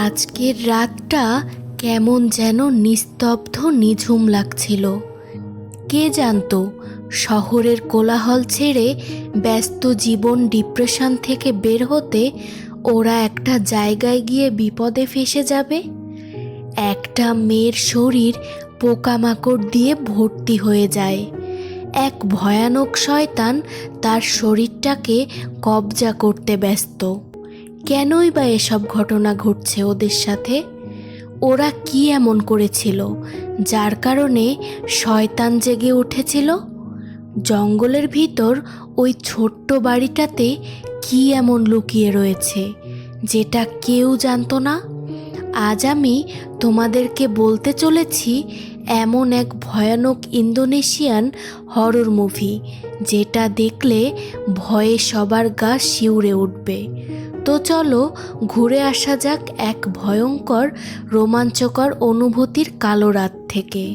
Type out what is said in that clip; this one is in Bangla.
আজকের রাতটা কেমন যেন নিস্তব্ধ নিঝুম লাগছিল। কে জানতো শহরের কোলাহল ছেড়ে ব্যস্ত জীবন ডিপ্রেশন থেকে বের হতে ওরা একটা জায়গায় গিয়ে বিপদে ফেঁসে যাবে। একটা মেয়ের শরীর পোকামাকড় দিয়ে ভর্তি হয়ে যায়। এক ভয়ানক শয়তান তার শরীরটাকে কবজা করতে ব্যস্ত। কেনই বা এসব ঘটনা ঘটছে ওদের সাথে? ওরা কি এমন করেছিল যার কারণে শয়তান জেগে উঠেছিল? জঙ্গলের ভিতর ওই ছোট্ট বাড়িটাতে কি এমন লুকিয়ে রয়েছে যেটা কেউ জানতো না? আজ আমি তোমাদেরকে বলতে চলেছি এমন এক ভয়ানক ইন্দোনেশিয়ান হরর মুভি যেটা দেখলে ভয়ে সবার গা শিউরে উঠবে। তো চলো ঘুরে আসা যাক এক ভয়ঙ্কর রোমাঞ্চকর অনুভূতির কালো রাত থেকে।